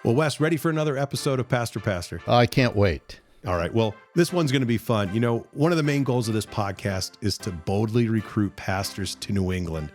Well, Wes, ready for another episode of Pastor? I can't wait. All right. Well, this one's going to be fun. You know, one of the main goals of this podcast is to boldly recruit pastors to New England,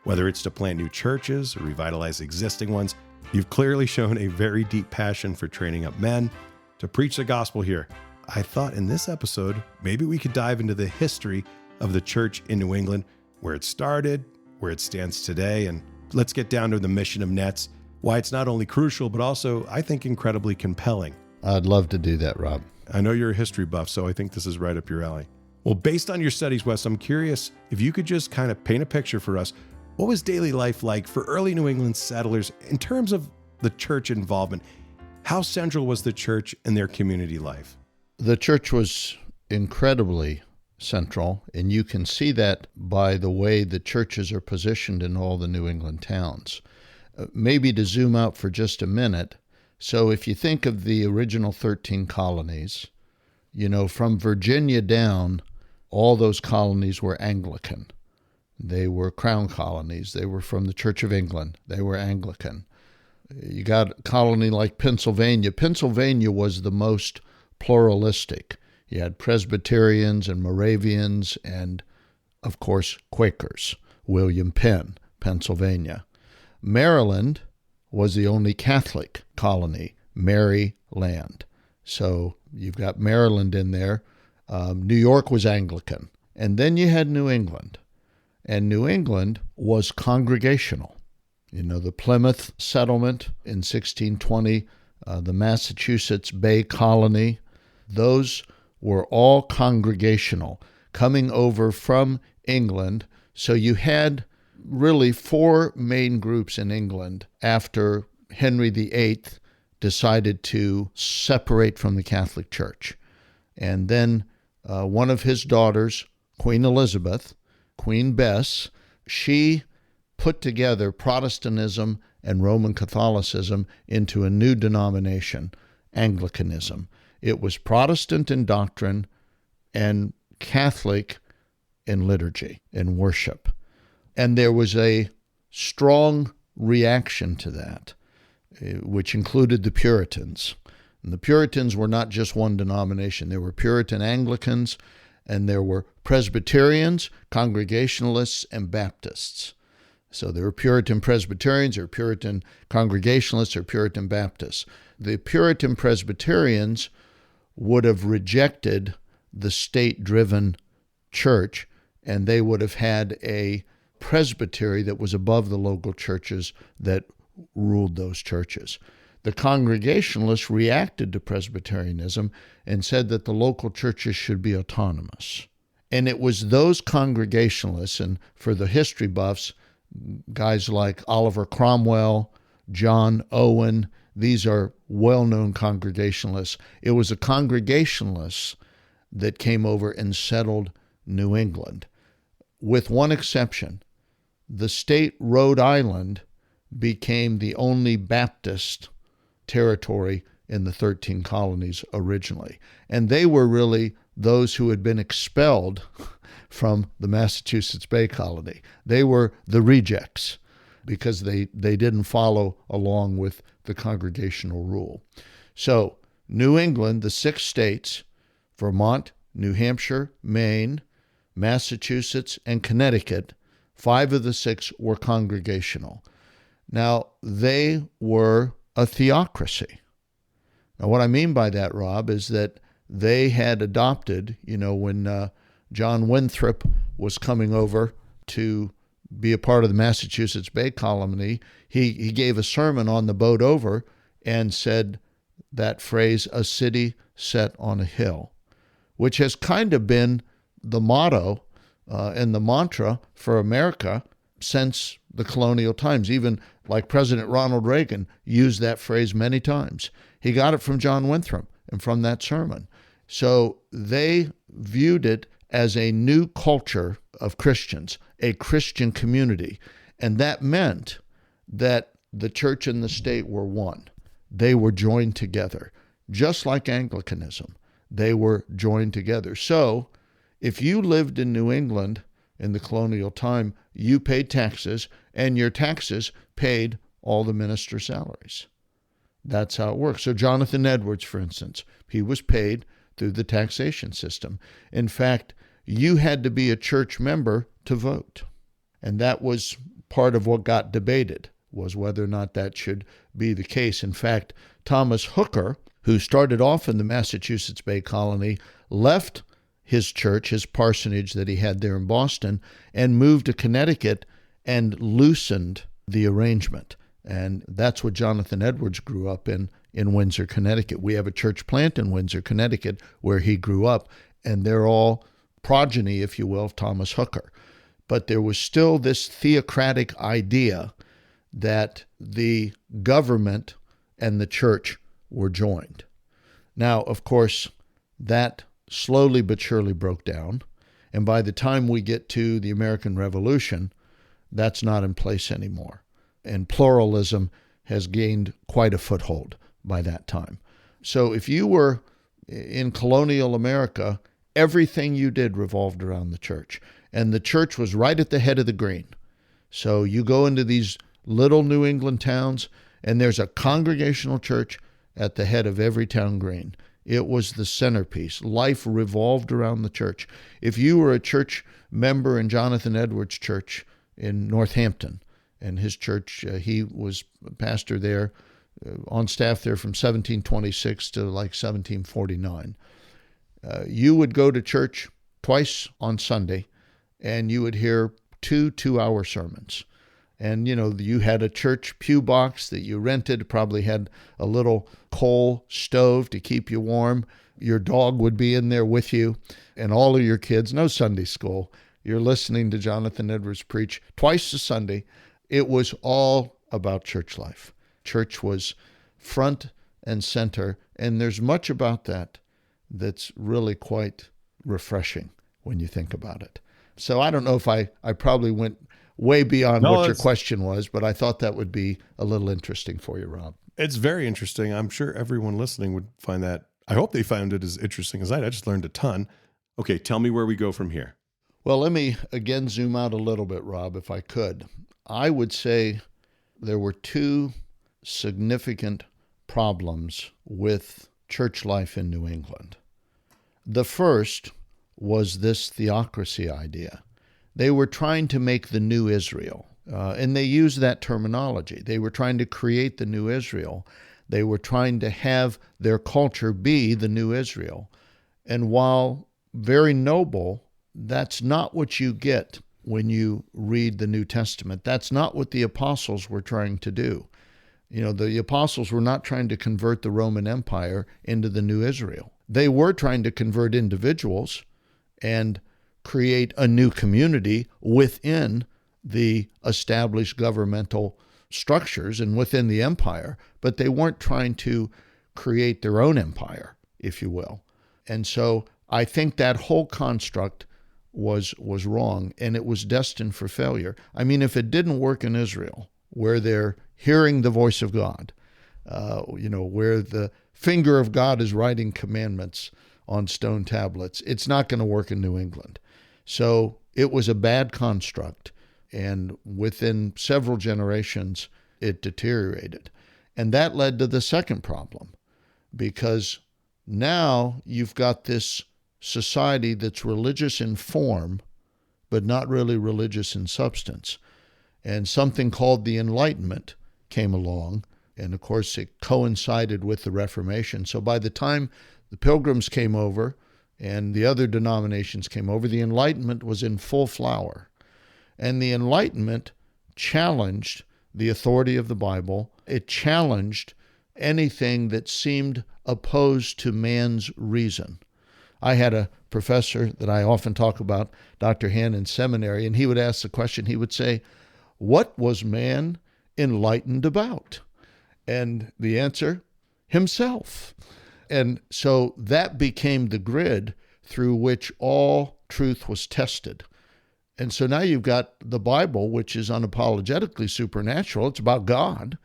whether it's to plant new churches or revitalize existing ones. You've clearly shown a very deep passion for training up men to preach the gospel here. I thought in this episode, maybe we could dive into the history of the church in New England, where it started, where it stands today, and let's get down to the mission of Nets, why it's not only crucial, but also, I think, incredibly compelling. I'd love to do that, Rob. I know you're a history buff, so I think this is right up your alley. Well, based on your studies, Wes, I'm curious if you could just kind of paint a picture for us. What was daily life like for early New England settlers in terms of the church involvement? How central was the church in their community life? The church was incredibly central, and you can see that by the way the churches are positioned in all the New England towns. Maybe to zoom out for just a minute, so if you think of the original 13 colonies, you know, from Virginia down, all those colonies were Anglican. They were crown colonies. They were from the Church of England. They were Anglican. You got a colony like Pennsylvania. Pennsylvania was the most pluralistic. You had Presbyterians and Moravians and, of course, Quakers. William Penn, Pennsylvania. Maryland was the only Catholic colony, Maryland. So you've got Maryland in there. New York was Anglican. And then you had New England. And New England was congregational. You know, the Plymouth settlement in 1620, the Massachusetts Bay Colony, those were all congregational, coming over from England. So you had really four main groups in England after Henry VIII decided to separate from the Catholic Church. And then one of his daughters, Queen Elizabeth, Queen Bess, she put together Protestantism and Roman Catholicism into a new denomination, Anglicanism. It was Protestant in doctrine and Catholic in liturgy, in worship. And there was a strong reaction to that, which included the Puritans. And the Puritans were not just one denomination. There were Puritan Anglicans, and there were Presbyterians, Congregationalists, and Baptists. So there were Puritan Presbyterians, there were Puritan Congregationalists, or Puritan Baptists. The Puritan Presbyterians would have rejected the state-driven church, and they would have had a presbytery that was above the local churches that ruled those churches. The Congregationalists reacted to Presbyterianism and said that the local churches should be autonomous. And it was those Congregationalists, and for the history buffs, guys like Oliver Cromwell, John Owen, these are well-known Congregationalists. It was the Congregationalists that came over and settled New England, with one exception. The state Rhode Island became the only Baptist territory in the 13 colonies originally. And they were really those who had been expelled from the Massachusetts Bay Colony. They were the rejects because they didn't follow along with the congregational rule. So New England, the 6 states, Vermont, New Hampshire, Maine, Massachusetts, and Connecticut, 5 of the 6 were congregational. Now, they were a theocracy. Now, what I mean by that, Rob, is that they had adopted, you know, when John Winthrop was coming over to be a part of the Massachusetts Bay Colony, he gave a sermon on the boat over and said that phrase, "a city set on a hill," which has kind of been the motto and the mantra for America since the colonial times. Even like President Ronald Reagan used that phrase many times. He got it from John Winthrop and from that sermon. So they viewed it as a new culture of Christians, a Christian community. And that meant that the church and the state were one. They were joined together, just like Anglicanism. They were joined together. So if you lived in New England in the colonial time, you paid taxes, and your taxes paid all the ministers' salaries. That's how it works. So Jonathan Edwards, for instance, he was paid through the taxation system. In fact, you had to be a church member to vote. And that was part of what got debated, was whether or not that should be the case. In fact, Thomas Hooker, who started off in the Massachusetts Bay Colony, left his church, his parsonage that he had there in Boston, and moved to Connecticut and loosened the arrangement. And that's what Jonathan Edwards grew up in Windsor, Connecticut. We have a church plant in Windsor, Connecticut, where he grew up, and they're all progeny, if you will, of Thomas Hooker. But there was still this theocratic idea that the government and the church were joined. Now, of course, that slowly but surely broke down. And by the time we get to the American Revolution, that's not in place anymore. And pluralism has gained quite a foothold by that time. So if you were in colonial America, everything you did revolved around the church. And the church was right at the head of the green. So you go into these little New England towns, and there's a congregational church at the head of every town green. It was the centerpiece. Life revolved around the church. If you were a church member in Jonathan Edwards' church in Northampton, and his church, he was pastor there, on staff there from 1726 to like 1749. You would go to church twice on Sunday, and you would hear two 2-hour sermons. And, you had a church pew box that you rented, probably had a little coal stove to keep you warm. Your dog would be in there with you, and all of your kids, no Sunday school. You're listening to Jonathan Edwards preach twice a Sunday. It was all about church life. Church was front and center, and there's much about that that's really quite refreshing when you think about it. So I don't know if I probably went way beyond what your question was, but I thought that would be a little interesting for you, Rob. It's very interesting. I'm sure everyone listening would find that. I hope they found it as interesting as I did. I just learned a ton. Okay, tell me where we go from here. Well, let me again zoom out a little bit, Rob, if I could. I would say there were two significant problems with church life in New England. The first was this theocracy idea. They were trying to make the new Israel, and they used that terminology. They were trying to create the new Israel. They were trying to have their culture be the new Israel. And while very noble, that's not what you get when you read the New Testament. That's not what the apostles were trying to do. The apostles were not trying to convert the Roman Empire into the new Israel. They were trying to convert individuals and create a new community within the established governmental structures and within the empire, but they weren't trying to create their own empire, if you will. And so I think that whole construct was wrong, and it was destined for failure. I mean, if it didn't work in Israel, where they're hearing the voice of God, where the finger of God is writing commandments on stone tablets, it's not going to work in New England. So it was a bad construct, and within several generations, it deteriorated. And that led to the second problem, because now you've got this society that's religious in form, but not really religious in substance. And something called the Enlightenment came along, and of course it coincided with the Reformation. So by the time the Pilgrims came over, and the other denominations came over, the Enlightenment was in full flower. And the Enlightenment challenged the authority of the Bible. It challenged anything that seemed opposed to man's reason. I had a professor that I often talk about, Dr. Han, in seminary, and he would ask the question, he would say, what was man enlightened about? And the answer, himself. And so that became the grid through which all truth was tested. And so now you've got the Bible, which is unapologetically supernatural. It's about God.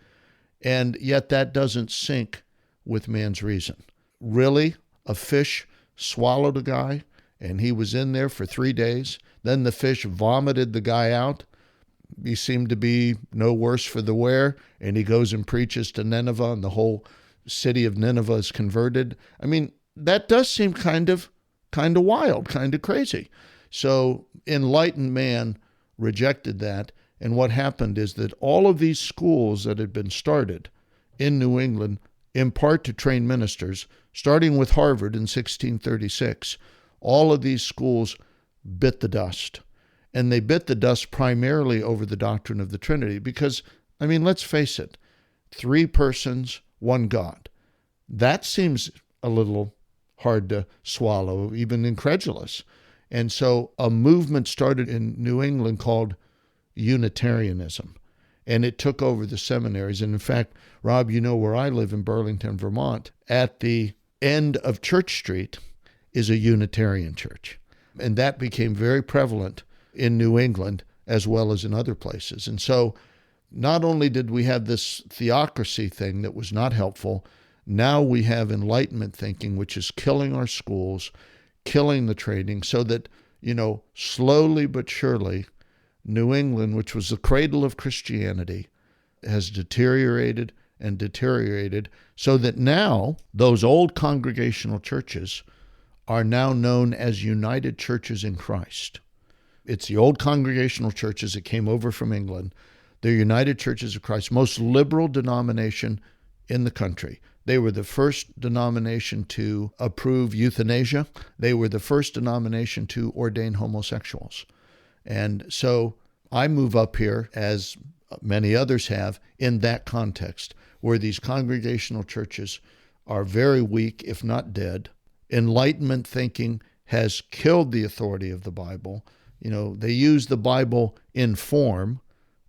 And yet that doesn't sync with man's reason. Really, a fish swallowed a guy, and he was in there for 3 days. Then the fish vomited the guy out. he seemed to be no worse for the wear, and he goes and preaches to Nineveh, and the whole city of Nineveh is converted. I mean, that does seem kind of wild, kind of crazy. So enlightened man rejected that, and what happened is that all of these schools that had been started in New England, in part to train ministers, starting with Harvard in 1636, all of these schools bit the dust. And they bit the dust primarily over the doctrine of the Trinity because, I mean, let's face it, 3 persons, 1 God. That seems a little hard to swallow, even incredulous. And so a movement started in New England called Unitarianism, and it took over the seminaries. And in fact, Rob, you know where I live in Burlington, Vermont, at the end of Church Street is a Unitarian church. And that became very prevalent in New England as well as in other places. And so not only did we have this theocracy thing that was not helpful, now we have Enlightenment thinking, which is killing our schools, killing the training, so that, slowly but surely, New England, which was the cradle of Christianity, has deteriorated and deteriorated, so that now those old congregational churches are now known as United Churches in Christ. It's the old congregational churches that came over from England. They're United Churches of Christ, most liberal denomination in the country. They were the first denomination to approve euthanasia. They were the first denomination to ordain homosexuals. And so I move up here, as many others have, in that context, where these congregational churches are very weak, if not dead. Enlightenment thinking has killed the authority of the Bible. They use the Bible in form,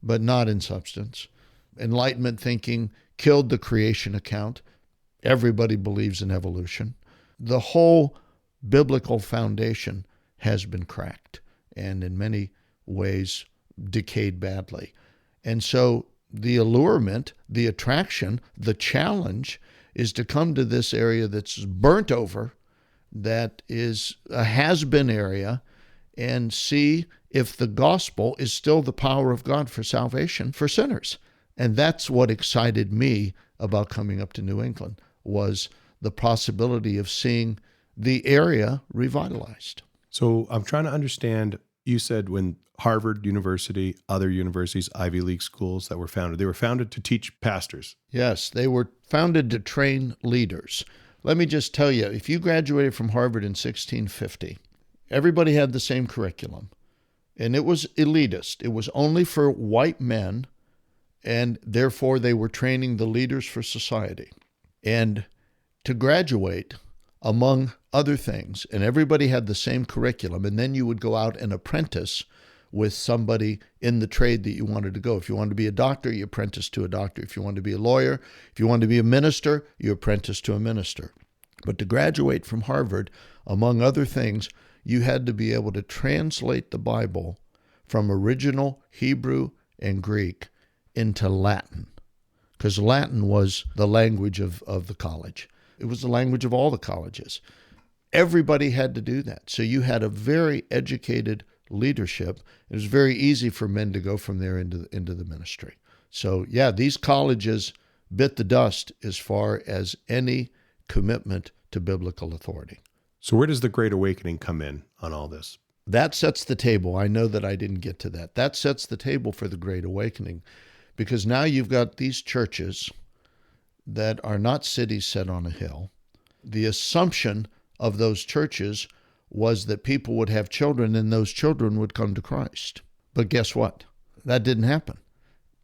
but not in substance. Enlightenment thinking killed the creation account. Everybody believes in evolution. The whole biblical foundation has been cracked and in many ways decayed badly. And so the allurement, the attraction, the challenge is to come to this area that's burnt over, that is a has-been area, and see if the gospel is still the power of God for salvation for sinners. And that's what excited me about coming up to New England, was the possibility of seeing the area revitalized. So I'm trying to understand, you said when Harvard University, other universities, Ivy League schools that were founded, they were founded to teach pastors. Yes, they were founded to train leaders. Let me just tell you, if you graduated from Harvard in 1650, everybody had the same curriculum, and it was elitist. It was only for white men, and therefore they were training the leaders for society. And to graduate, among other things, and everybody had the same curriculum, and then you would go out and apprentice with somebody in the trade that you wanted to go. If you wanted to be a doctor, you apprentice to a doctor. If you wanted to be a lawyer, if you wanted to be a minister, you apprentice to a minister. But to graduate from Harvard, among other things, you had to be able to translate the Bible from original Hebrew and Greek into Latin, because Latin was the language of the college. It was the language of all the colleges. Everybody had to do that. So you had a very educated leadership. It was very easy for men to go from there into the ministry. So yeah, these colleges bit the dust as far as any commitment to biblical authority. So where does the Great Awakening come in on all this? That sets the table. I know that I didn't get to that. That sets the table for the Great Awakening, because now you've got these churches that are not cities set on a hill. The assumption of those churches was that people would have children and those children would come to Christ. But guess what? That didn't happen.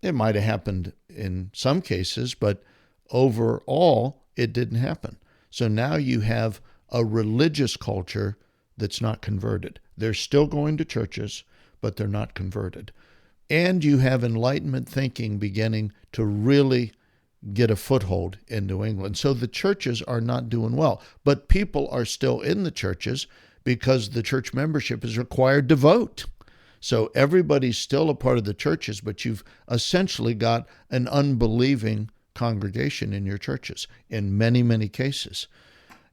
It might have happened in some cases, but overall, it didn't happen. So now you have a religious culture that's not converted. They're still going to churches, but they're not converted. And you have Enlightenment thinking beginning to really get a foothold in New England. So the churches are not doing well, but people are still in the churches because the church membership is required to vote. So everybody's still a part of the churches, but you've essentially got an unbelieving congregation in your churches in many, many cases.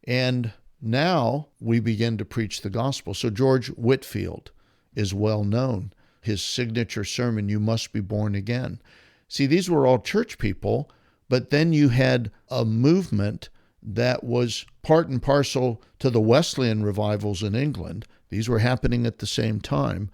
And now we begin to preach the gospel. So George Whitefield is well known. his signature sermon, "You must be born again." See, these were all church people, but then you had a movement that was part and parcel to the Wesleyan revivals in England. These were happening at the same time,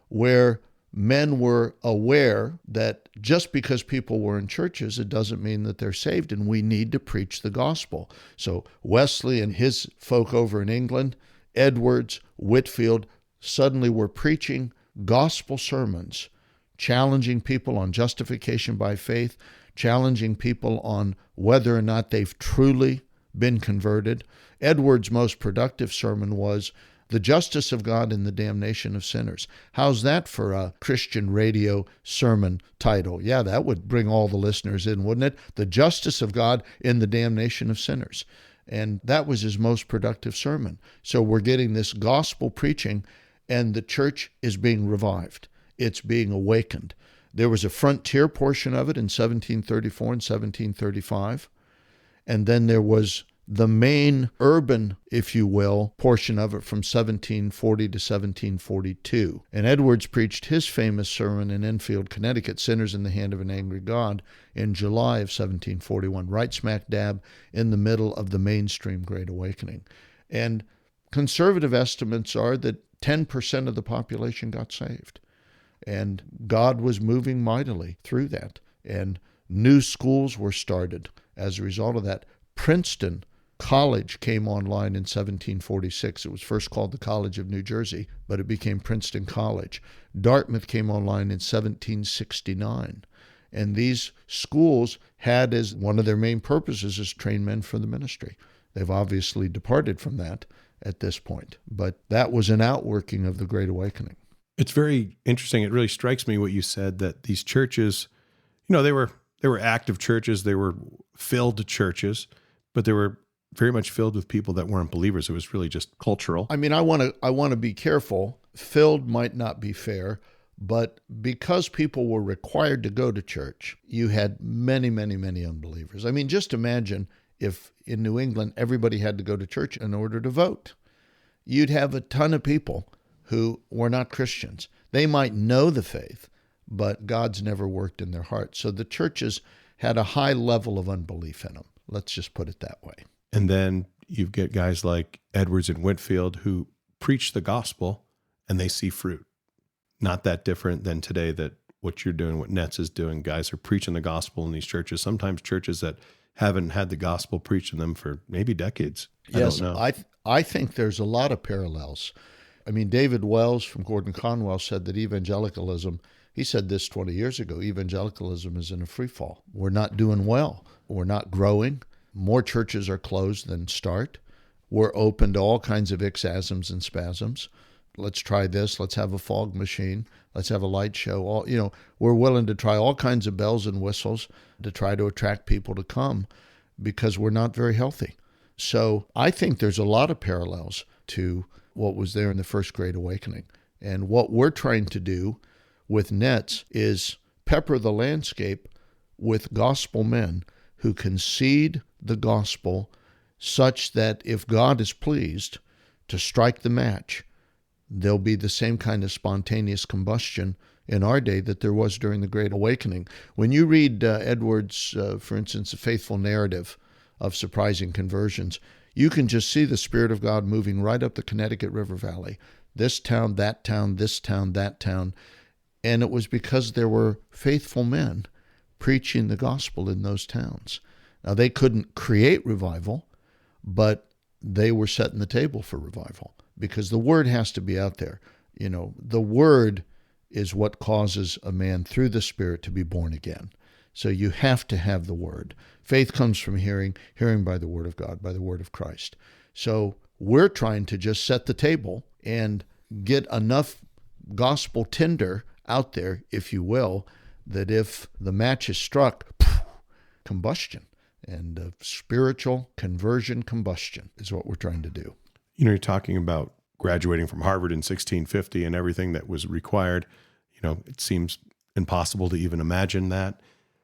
where men were aware that just because people were in churches, it doesn't mean that they're saved, and we need to preach the gospel. So Wesley and his folk over in England, Edwards, Whitefield, suddenly were preaching gospel sermons, challenging people on justification by faith, challenging people on whether or not they've truly been converted. Edwards' most productive sermon was "The Justice of God and the Damnation of Sinners." How's that for a Christian radio sermon title? Yeah, that would bring all the listeners in, wouldn't it? "The Justice of God and the Damnation of Sinners." And that was his most productive sermon. So we're getting this gospel preaching, and the church is being revived. It's being awakened. There was a frontier portion of it in 1734 and 1735. And then there was the main urban, if you will, portion of it from 1740 to 1742. And Edwards preached his famous sermon in Enfield, Connecticut, "Sinners in the Hand of an Angry God," in July of 1741, right smack dab in the middle of the mainstream Great Awakening. And conservative estimates are that 10% of the population got saved. And God was moving mightily through that. And new schools were started as a result of that. Princeton College came online in 1746. It was first called the College of New Jersey, but it became Princeton College. Dartmouth came online in 1769. And these schools had as one of their main purposes is train men for the ministry. They've obviously departed from that at this point, but that was an outworking of the Great Awakening. It's very interesting. It really strikes me what you said, that these churches, they were active churches, they were filled churches, but they were very much filled with people that weren't believers. It was really just cultural. I mean, I want to be careful. Filled might not be fair, but because people were required to go to church, you had many, many, many unbelievers. I mean, just imagine if in New England everybody had to go to church in order to vote. You'd have a ton of people who were not Christians. They might know the faith, but God's never worked in their hearts. So the churches had a high level of unbelief in them. Let's just put it that way. And then you get guys like Edwards and Whitefield who preach the gospel and they see fruit. Not that different than today, that what you're doing, what Nets is doing. Guys are preaching the gospel in these churches, sometimes churches that haven't had the gospel preached in them for maybe decades. Yes, I don't know. I think there's a lot of parallels. I mean, David Wells from Gordon Conwell said that evangelicalism, he said this 20 years ago, evangelicalism is in a free fall. We're not doing well. We're not growing. More churches are closed than start. We're open to all kinds of ixasms and spasms. Let's try this. Let's have a fog machine. Let's have a light show. We're willing to try all kinds of bells and whistles to try to attract people to come because we're not very healthy. So I think there's a lot of parallels to what was there in the First Great Awakening. And what we're trying to do with Nets is pepper the landscape with gospel men who concede the gospel such that if God is pleased to strike the match, there'll be the same kind of spontaneous combustion in our day that there was during the Great Awakening. When you read Edwards, for instance, A Faithful Narrative of Surprising Conversions, you can just see the Spirit of God moving right up the Connecticut River Valley. This town, that town, this town, that town. And it was because there were faithful men preaching the gospel in those towns. Now, they couldn't create revival, but they were setting the table for revival because the word has to be out there. The word is what causes a man through the Spirit to be born again. So you have to have the word. Faith comes from hearing, hearing by the word of God, by the word of Christ. So we're trying to just set the table and get enough gospel tinder out there, if you will, that if the match is struck, combustion and spiritual conversion combustion is what we're trying to do. You're talking about graduating from Harvard in 1650 and everything that was required. It seems impossible to even imagine that.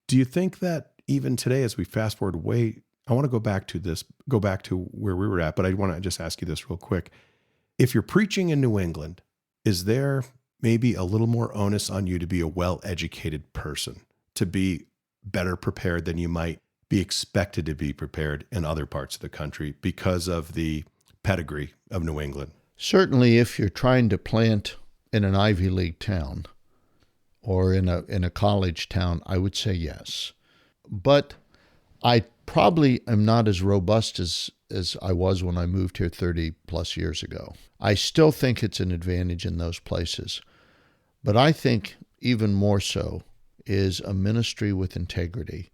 Do you think that even today, as we fast forward I want to go back to where we were at, but I want to just ask you this real quick. If you're preaching in New England, is there maybe a little more onus on you to be a well-educated person, to be better prepared than you might be expected to be prepared in other parts of the country because of the pedigree of New England. Certainly, if you're trying to plant in an Ivy League town or in a college town, I would say yes. But I probably am not as robust as I was when I moved here 30 plus years ago. I still think it's an advantage in those places. But I think even more so is a ministry with integrity,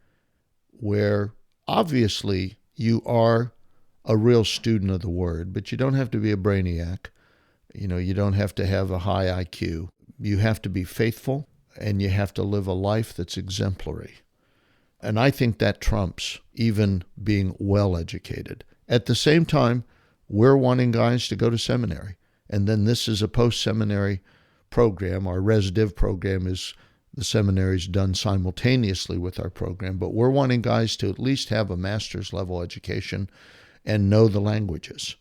where obviously you are a real student of the Word, but you don't have to be a brainiac. You don't have to have a high IQ. You have to be faithful, and you have to live a life that's exemplary. And I think that trumps even being well educated. At the same time, we're wanting guys to go to seminary. And then this is a post-seminary program. Our Res Div program is the seminary's done simultaneously with our program, but we're wanting guys to at least have a master's level education and know the languages,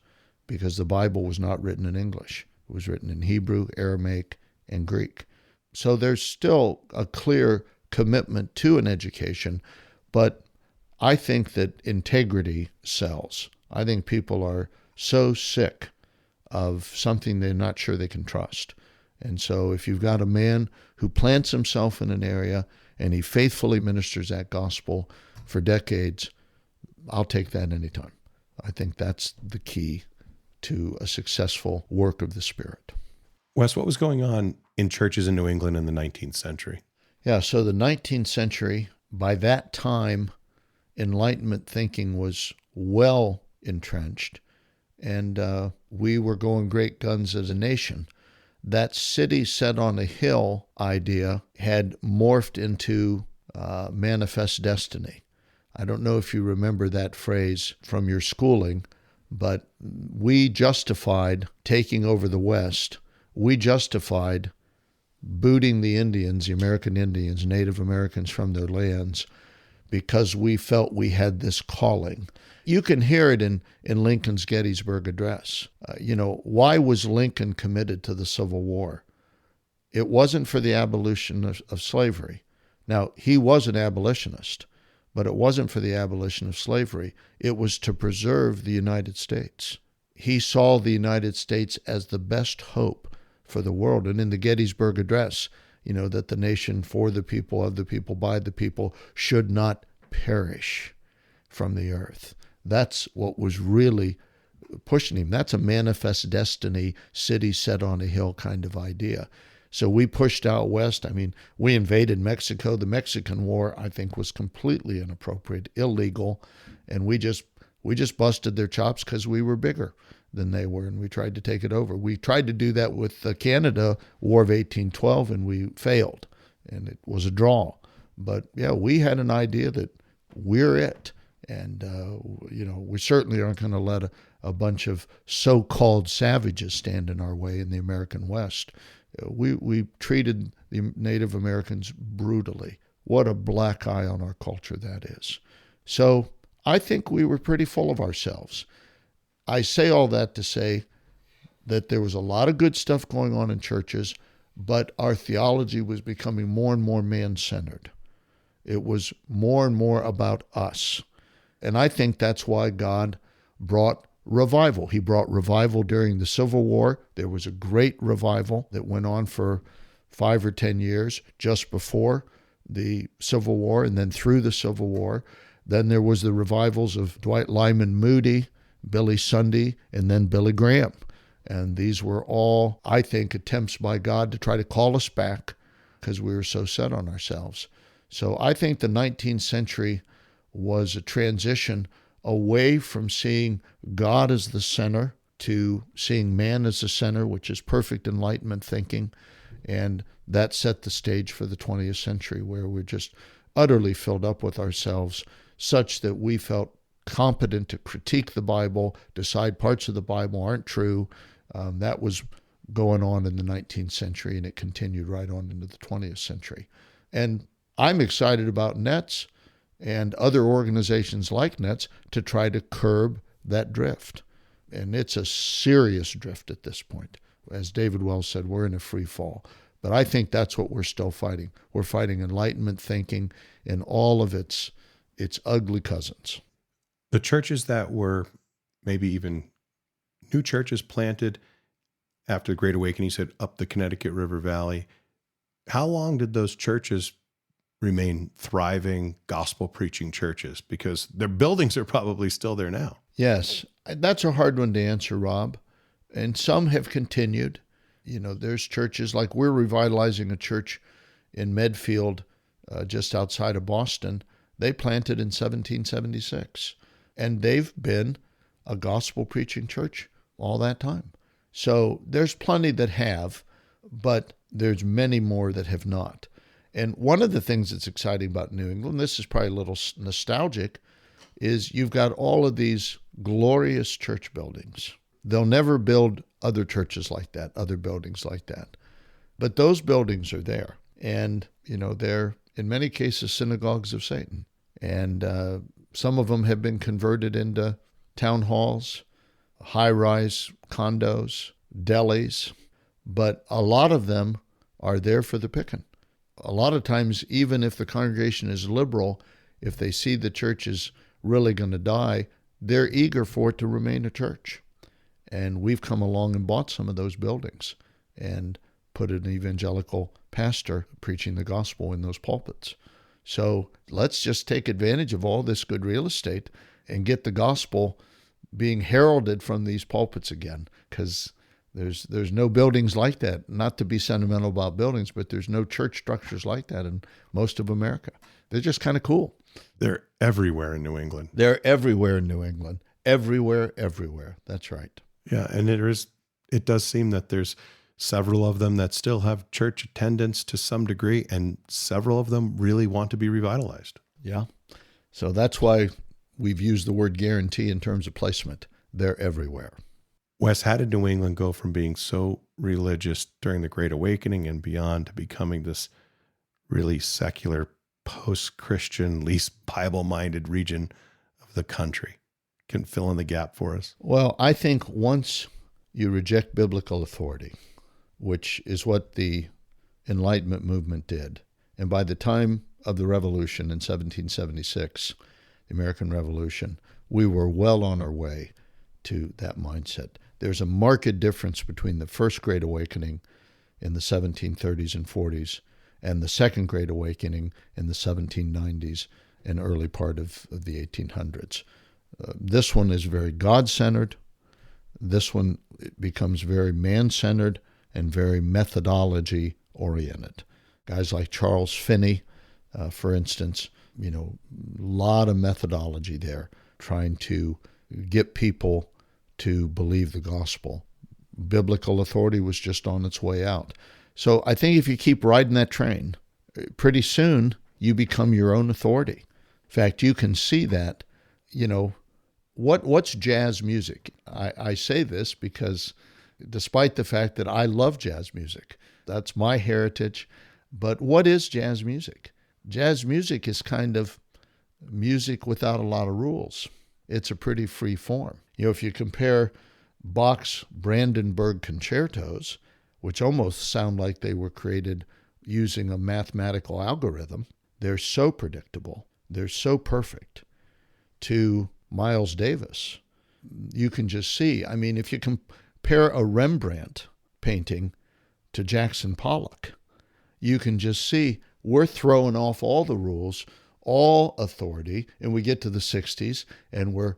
because the Bible was not written in English. It was written in Hebrew, Aramaic, and Greek. So there's still a clear commitment to an education, but I think that integrity sells. I think people are so sick of something they're not sure they can trust. And so if you've got a man who plants himself in an area and he faithfully ministers that gospel for decades, I'll take that anytime. I think that's the key to a successful work of the Spirit. Wes, what was going on in churches in New England in the 19th century? Yeah, so the 19th century, by that time, Enlightenment thinking was well entrenched, and we were going great guns as a nation. That city set on a hill idea had morphed into manifest destiny. I don't know if you remember that phrase from your schooling, but we justified taking over the West. We justified booting the Indians, the American Indians, Native Americans from their lands, because we felt we had this calling. You can hear it in Lincoln's Gettysburg Address. Why was Lincoln committed to the Civil War? It wasn't for the abolition of slavery. Now, he was an abolitionist, but it wasn't for the abolition of slavery. It was to preserve the United States. He saw the United States as the best hope for the world. And in the Gettysburg Address, that the nation for the people, of the people, by the people, should not perish from the earth. That's what was really pushing him. That's a manifest destiny, city set on a hill kind of idea. So we pushed out west. We invaded Mexico. The Mexican War, I think, was completely inappropriate, illegal, and we just busted their chops because we were bigger than they were, and we tried to take it over. We tried to do that with the Canada War of 1812, and we failed, and it was a draw. But yeah, we had an idea that we're it, and we certainly aren't going to let a bunch of so-called savages stand in our way in the American West. We treated the Native Americans brutally. What a black eye on our culture that is. So I think we were pretty full of ourselves. I say all that to say that there was a lot of good stuff going on in churches, but our theology was becoming more and more man-centered. It was more and more about us. And I think that's why God brought revival. He brought revival during the Civil War. There was a great revival that went on for 5 or 10 years just before the Civil War and then through the Civil War. Then there was the revivals of Dwight Lyman Moody, Billy Sunday, and then Billy Graham. And these were all, I think, attempts by God to try to call us back because we were so set on ourselves. So I think the 19th century was a transition away from seeing God as the center to seeing man as the center, which is perfect Enlightenment thinking. And that set the stage for the 20th century, where we're just utterly filled up with ourselves, such that we felt competent to critique the Bible, decide parts of the Bible aren't true. That was going on in the 19th century, and it continued right on into the 20th century. And I'm excited about NETS and other organizations like NETS to try to curb that drift. And it's a serious drift at this point. As David Wells said, we're in a free fall. But I think that's what we're still fighting. We're fighting Enlightenment thinking in all of its ugly cousins. The churches that were maybe even new churches planted after the Great Awakening, you said up the Connecticut River Valley. How long did those churches remain thriving, gospel-preaching churches? Because their buildings are probably still there now. Yes, that's a hard one to answer, Rob. And some have continued. There's churches like we're revitalizing a church in Medfield, just outside of Boston. They planted in 1776, and they've been a gospel-preaching church all that time. So there's plenty that have, but there's many more that have not. And one of the things that's exciting about New England, this is probably a little nostalgic, is you've got all of these glorious church buildings. They'll never build other churches like that, other buildings like that. But those buildings are there. And, they're, in many cases, synagogues of Satan. And some of them have been converted into town halls, high-rise condos, delis. But a lot of them are there for the picking. A lot of times, even if the congregation is liberal, if they see the church is really going to die, they're eager for it to remain a church. And we've come along and bought some of those buildings and put an evangelical pastor preaching the gospel in those pulpits. So let's just take advantage of all this good real estate and get the gospel being heralded from these pulpits again, because there's no buildings like that. Not to be sentimental about buildings, but there's no church structures like that in most of America. They're just kind of cool. They're everywhere in New England. They're everywhere in New England. Everywhere. That's right. Yeah, and it does seem that there's several of them that still have church attendance to some degree, and several of them really want to be revitalized. Yeah. So that's why we've used the word guarantee in terms of placement. They're everywhere. Wes, how did New England go from being so religious during the Great Awakening and beyond to becoming this really secular, post-Christian, least Bible-minded region of the country? Can fill in the gap for us? Well, I think once you reject biblical authority, which is what the Enlightenment movement did, and by the time of the Revolution in 1776, the American Revolution, we were well on our way to that mindset. There's a marked difference between the first Great Awakening in the 1730s and 40s and the second Great Awakening in the 1790s and early part of the 1800s. This one is very God-centered. This one becomes very man-centered and very methodology-oriented. Guys like Charles Finney, for instance, a lot of methodology there, trying to get people to believe the gospel. Biblical authority was just on its way out. So I think if you keep riding that train, pretty soon you become your own authority. In fact, you can see that, what's jazz music? I say this because despite the fact that I love jazz music, that's my heritage, but what is jazz music? Jazz music is kind of music without a lot of rules. It's a pretty free form. If you compare Bach's Brandenburg concertos, which almost sound like they were created using a mathematical algorithm, they're so predictable, they're so perfect, to Miles Davis. You can just see, if you compare a Rembrandt painting to Jackson Pollock, you can just see we're throwing off all the rules, all authority, and we get to the 60s and we're,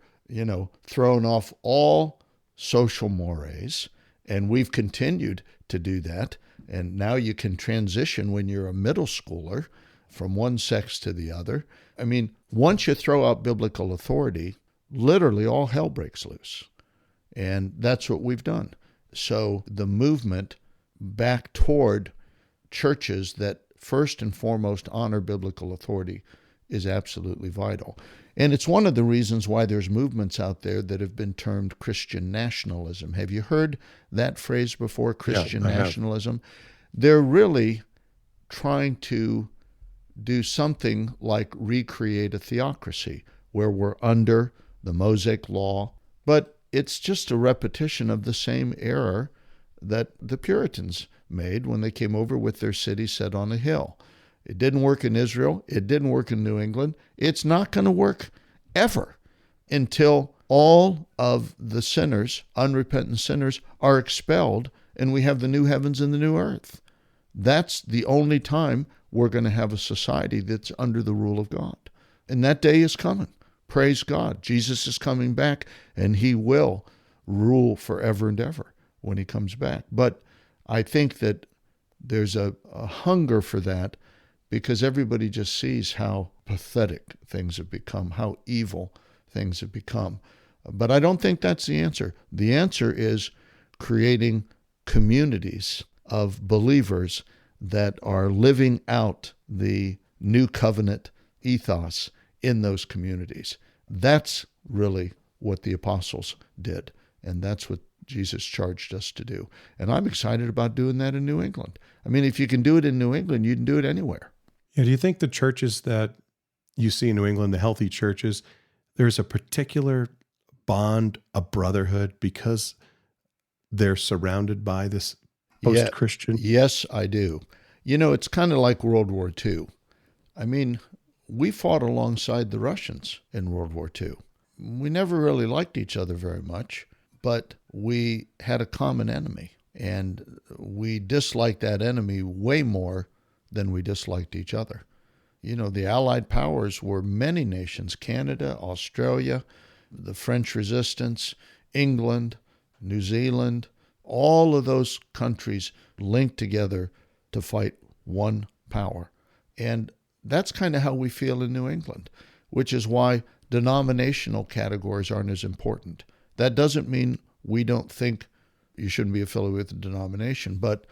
throwing off all social mores, and we've continued to do that. And now you can transition when you're a middle schooler from one sex to the other. Once you throw out biblical authority, literally all hell breaks loose. And that's what we've done. So the movement back toward churches that first and foremost honor biblical authority is absolutely vital. And it's one of the reasons why there's movements out there that have been termed Christian nationalism. Have you heard that phrase before, Christian nationalism? They're really trying to do something like recreate a theocracy where we're under the Mosaic law, but it's just a repetition of the same error that the Puritans made when they came over with their city set on a hill. It didn't work in Israel. It didn't work in New England. It's not going to work ever until all of the sinners, unrepentant sinners, are expelled and we have the new heavens and the new earth. That's the only time we're going to have a society that's under the rule of God. And that day is coming. Praise God. Jesus is coming back, and he will rule forever and ever when he comes back. But I think that there's a hunger for that because everybody just sees how pathetic things have become, how evil things have become. But I don't think that's the answer. The answer is creating communities of believers that are living out the new covenant ethos in those communities. That's really what the apostles did, and that's what Jesus charged us to do. And I'm excited about doing that in New England. I mean, if you can do it in New England, you can do it anywhere. Yeah, do you think the churches that you see in New England, the healthy churches, there's a particular bond, a brotherhood, because they're surrounded by this post-Christian? Yes, I do. You know, it's kind of like World War II. I mean, we fought alongside the Russians in World War II. We never really liked each other very much, but we had a common enemy, and we disliked that enemy way more than we disliked each other. You know, the Allied powers were many nations: Canada, Australia, the French resistance, England, New Zealand. All of those countries linked together to fight one power. And that's kind of how we feel in New England, which is why denominational categories aren't as important. That doesn't mean we don't think you shouldn't be affiliated with a denomination, but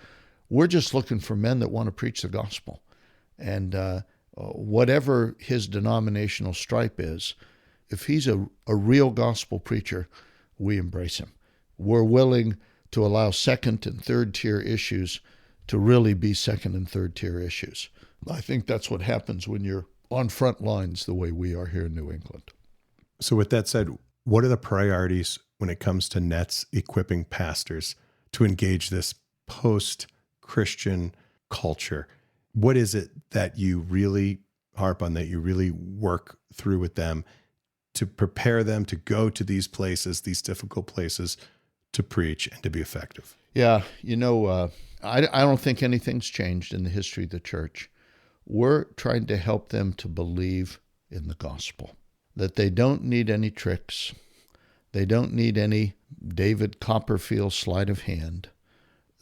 we're just looking for men that want to preach the gospel. And whatever his denominational stripe is, if he's a real gospel preacher, we embrace him. We're willing to allow second and third tier issues to really be second and third tier issues. I think that's what happens when you're on front lines the way we are here in New England. So with that said, what are the priorities when it comes to Nets equipping pastors to engage this post-Christian culture? What is it that you really harp on, that you really work through with them to prepare them to go to these places, these difficult places, to preach and to be effective? Yeah, you know, I don't think anything's changed in the history of the church. We're trying to help them to believe in the gospel, that they don't need any tricks. They don't need any David Copperfield sleight of hand.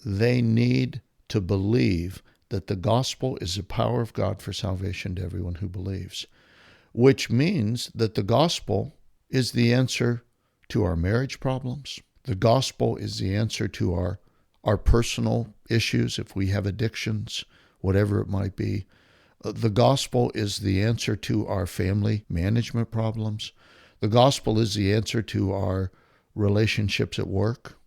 They need to believe that the gospel is the power of God for salvation to everyone who believes, which means that the gospel is the answer to our marriage problems. The gospel is the answer to our personal issues, if we have addictions, whatever it might be. The gospel is the answer to our family management problems. The gospel is the answer to our relationships at work.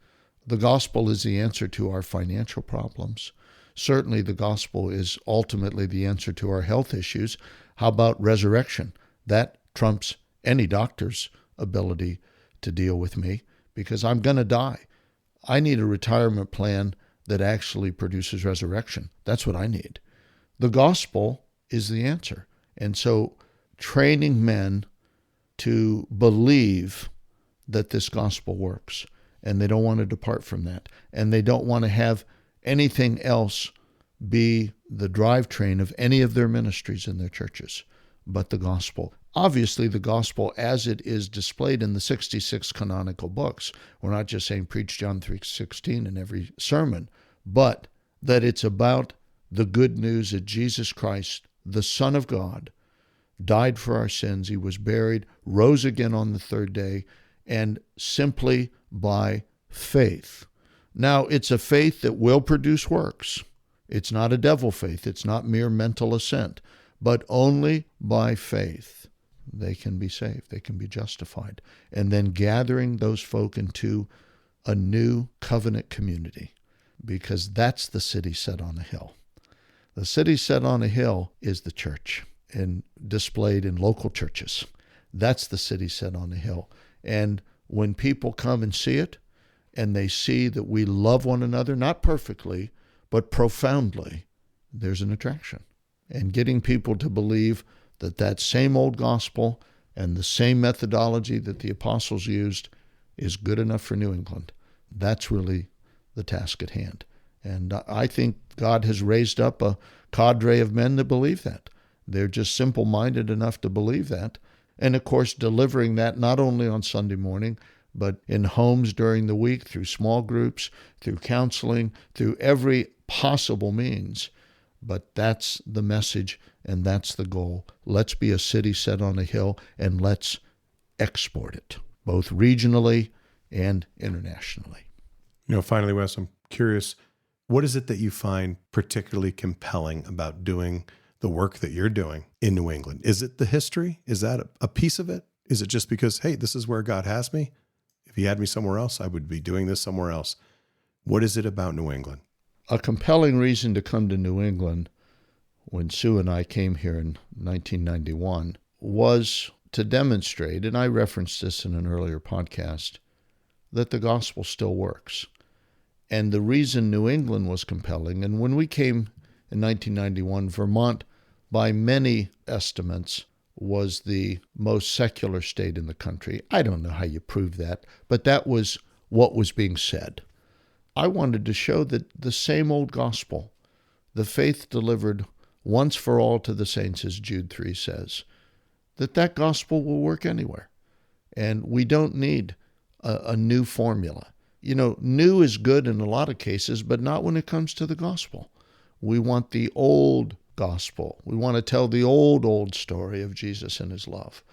The gospel is the answer to our financial problems. Certainly the gospel is ultimately the answer to our health issues. How about resurrection? That trumps any doctor's ability to deal with me, because I'm going to die. I need a retirement plan that actually produces resurrection. That's what I need. The gospel is the answer. And so training men to believe that this gospel works, and they don't want to depart from that, and they don't want to have anything else be the drivetrain of any of their ministries in their churches but the gospel. Obviously, the gospel as it is displayed in the 66 canonical books. We're not just saying preach John 3:16 in every sermon, but that it's about the good news that Jesus Christ, the Son of God, died for our sins. He was buried, rose again on the third day, and simply by faith. Now, it's a faith that will produce works. It's not a devil faith. It's not mere mental assent, but only by faith they can be saved. They can be justified. And then gathering those folk into a new covenant community, because that's the city set on a hill. The city set on a hill is the church, and displayed in local churches. That's the city set on a hill. And when people come and see it, and they see that we love one another, not perfectly, but profoundly, there's an attraction. And getting people to believe that that same old gospel and the same methodology that the apostles used is good enough for New England. That's really the task at hand. And I think God has raised up a cadre of men that believe that. They're just simple-minded enough to believe that. And of course, delivering that not only on Sunday morning, but in homes during the week, through small groups, through counseling, through every possible means. But that's the message, and that's the goal. Let's be a city set on a hill, and let's export it, both regionally and internationally. Finally, Wes, I'm curious, what is it that you find particularly compelling about doing the work that you're doing in New England? Is it the history? Is that a piece of it? Is it just because, hey, this is where God has me? If he had me somewhere else, I would be doing this somewhere else. What is it about New England? A compelling reason to come to New England when Sue and I came here in 1991 was to demonstrate, and I referenced this in an earlier podcast, that the gospel still works. And the reason New England was compelling, and when we came in 1991, Vermont, by many estimates, was the most secular state in the country. I don't know how you prove that, but that was what was being said. I wanted to show that the same old gospel, the faith delivered once for all to the saints, as Jude 3 says, that gospel will work anywhere. And we don't need a new formula. New is good in a lot of cases, but not when it comes to the gospel. We want the old gospel. We want to tell the old story of Jesus and his love.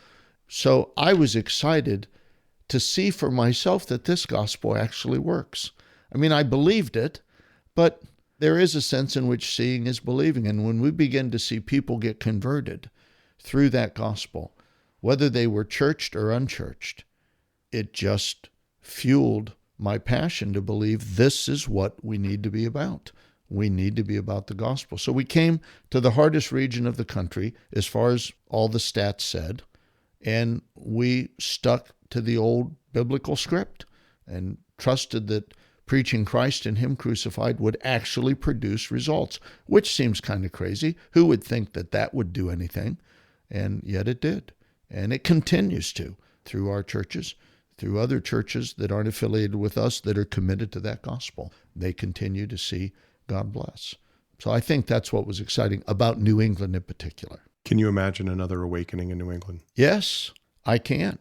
So I was excited to see for myself that this gospel actually works. I mean, I believed it, but there is a sense in which seeing is believing. And when we begin to see people get converted through that gospel, whether they were churched or unchurched, it just fueled my passion to believe this is what we need to be about. We need to be about the gospel. So we came to the hardest region of the country, as far as all the stats said, and we stuck to the old biblical script and trusted that preaching Christ and him crucified would actually produce results, which seems kind of crazy. Who would think that would do anything? And yet it did. And it continues to, through our churches, through other churches that aren't affiliated with us that are committed to that gospel. They continue to see God bless. So I think that's what was exciting about New England in particular. Can you imagine another awakening in New England? Yes, I can.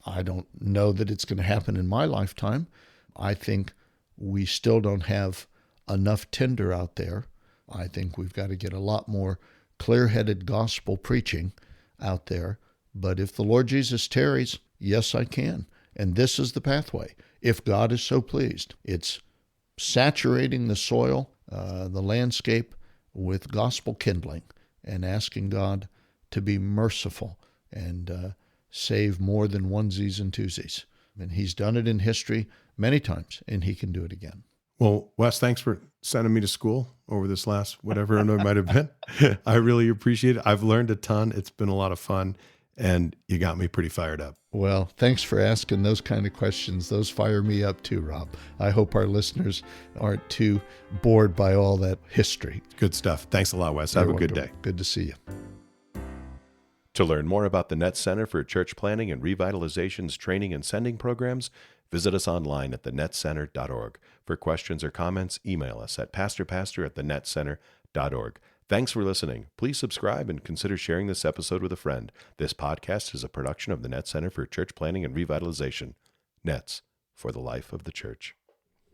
I don't know that it's going to happen in my lifetime. I think we still don't have enough tinder out there. I think we've got to get a lot more clear-headed gospel preaching out there. But if the Lord Jesus tarries, yes, I can. And this is the pathway. If God is so pleased, it's saturating the soil, the landscape with gospel kindling and asking God to be merciful and save more than onesies and twosies. And he's done it in history many times, and he can do it again. Well, Wes, thanks for sending me to school over this last whatever it might have been. I really appreciate it. I've learned a ton. It's been a lot of fun, and you got me pretty fired up. Well, thanks for asking those kind of questions. Those fire me up too, Rob. I hope our listeners aren't too bored by all that history. Good stuff. Thanks a lot, Wes. Have a good day. Good to see you. To learn more about the Net Center for Church Planning and Revitalization's training and sending programs, visit us online at thenetcenter.org. For questions or comments, email us at pastorpastor@thenetcenter.org. Thanks for listening. Please subscribe and consider sharing this episode with a friend. This podcast is a production of the Net Center for Church Planning and Revitalization. Nets, for the life of the church.